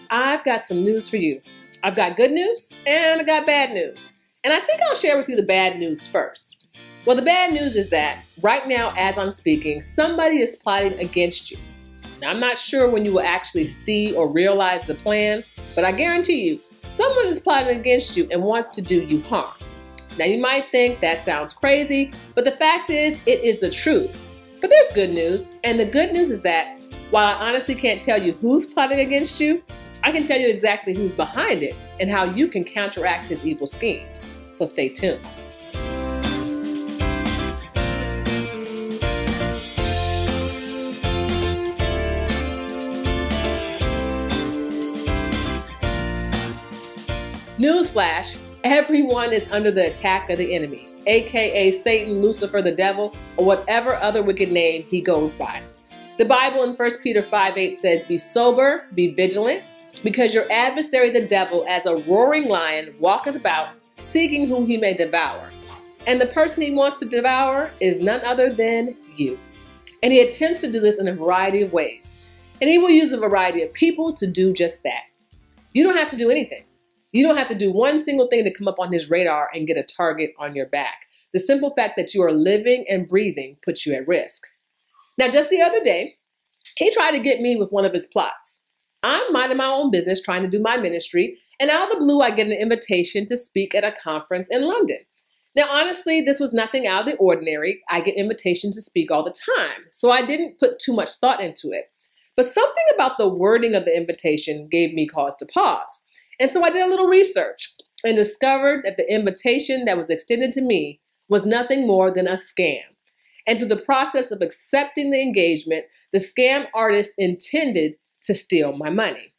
I've got some news for you. I've got good news and I got bad news. And I think I'll share with you the bad news first. Well, the bad news is that right now, as I'm speaking, somebody is plotting against you. Now, I'm not sure when you will actually see or realize the plan, but I guarantee you, someone is plotting against you and wants to do you harm. Now, you might think that sounds crazy, but the fact is, it is the truth. But there's good news, and the good news is that while I honestly can't tell you who's plotting against you, I can tell you exactly who's behind it and how you can counteract his evil schemes. So stay tuned. Newsflash, everyone is under the attack of the enemy, aka Satan, Lucifer, the devil, or whatever other wicked name he goes by. The Bible in 1 Peter 5:8 says, "Be sober, be vigilant, because your adversary the devil, as a roaring lion, walketh about, seeking whom he may devour." And the person he wants to devour is none other than you. And he attempts to do this in a variety of ways. And he will use a variety of people to do just that. You don't have to do anything. You don't have to do one single thing to come up on his radar and get a target on your back. The simple fact that you are living and breathing puts you at risk. Now, just the other day, he tried to get me with one of his plots. I'm minding my own business, trying to do my ministry, and out of the blue, I get an invitation to speak at a conference in London. Now, honestly, this was nothing out of the ordinary. I get invitations to speak all the time, so I didn't put too much thought into it. But something about the wording of the invitation gave me cause to pause. And so I did a little research and discovered that the invitation that was extended to me was nothing more than a scam. And through the process of accepting the engagement, the scam artist intended to steal my money.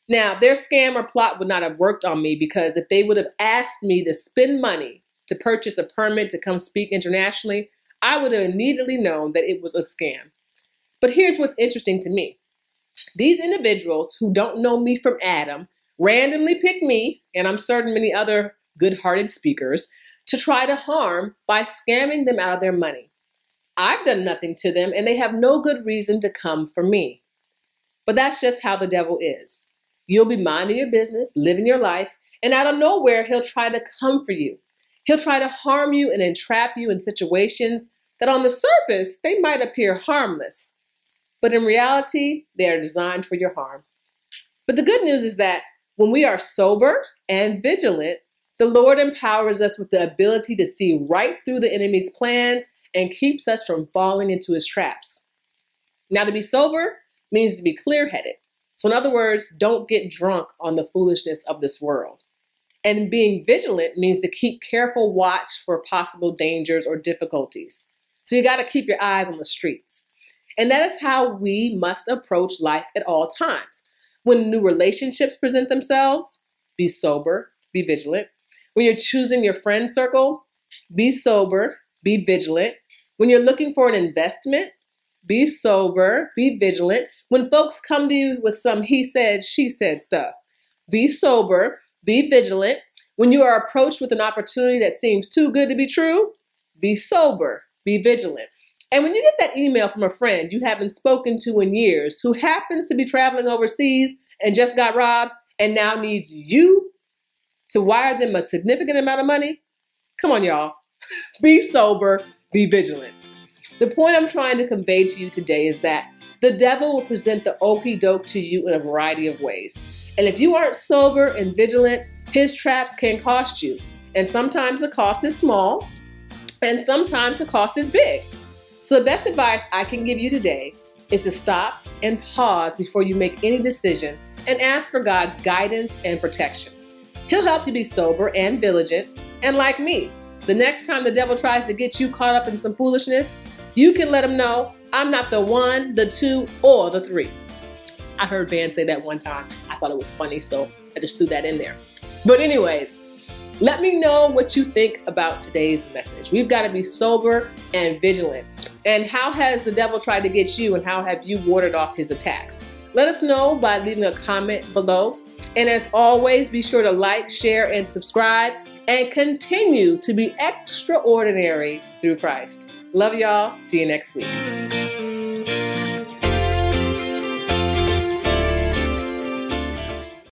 Now, their scam or plot would not have worked on me, because if they would have asked me to spend money to purchase a permit to come speak internationally, I would have immediately known that it was a scam. But here's what's interesting to me. These individuals who don't know me from Adam randomly pick me, and I'm certain many other good-hearted speakers, to try to harm by scamming them out of their money. I've done nothing to them, and they have no good reason to come for me. But that's just how the devil is. You'll be minding your business, living your life, and out of nowhere, he'll try to come for you. He'll try to harm you and entrap you in situations that on the surface, they might appear harmless. But in reality, they are designed for your harm. But the good news is that when we are sober and vigilant, the Lord empowers us with the ability to see right through the enemy's plans and keeps us from falling into his traps. Now, to be sober means to be clear-headed. So in other words, don't get drunk on the foolishness of this world. And being vigilant means to keep careful watch for possible dangers or difficulties. So you got to keep your eyes on the streets. And that is how we must approach life at all times. When new relationships present themselves, be sober, be vigilant. When you're choosing your friend circle, be sober, be vigilant. When you're looking for an investment, be sober, be vigilant. When folks come to you with some he said, she said stuff, be sober, be vigilant. When you are approached with an opportunity that seems too good to be true, be sober, be vigilant. And when you get that email from a friend you haven't spoken to in years who happens to be traveling overseas and just got robbed and now needs you to wire them a significant amount of money, come on, y'all. Be sober, be vigilant. The point I'm trying to convey to you today is that the devil will present the okie doke to you in a variety of ways. And if you aren't sober and vigilant, his traps can cost you. And sometimes the cost is small, and sometimes the cost is big. So the best advice I can give you today is to stop and pause before you make any decision and ask for God's guidance and protection. He'll help you be sober and vigilant. And like me, the next time the devil tries to get you caught up in some foolishness, you can let him know, I'm not the one, the two, or the three. I heard Van say that one time. I thought it was funny, so I just threw that in there. But anyways, let me know what you think about today's message. We've got to be sober and vigilant. And how has the devil tried to get you, and how have you warded off his attacks? Let us know by leaving a comment below. And as always, be sure to like, share, and subscribe, and continue to be extraordinary through Christ. Love y'all. See you next week.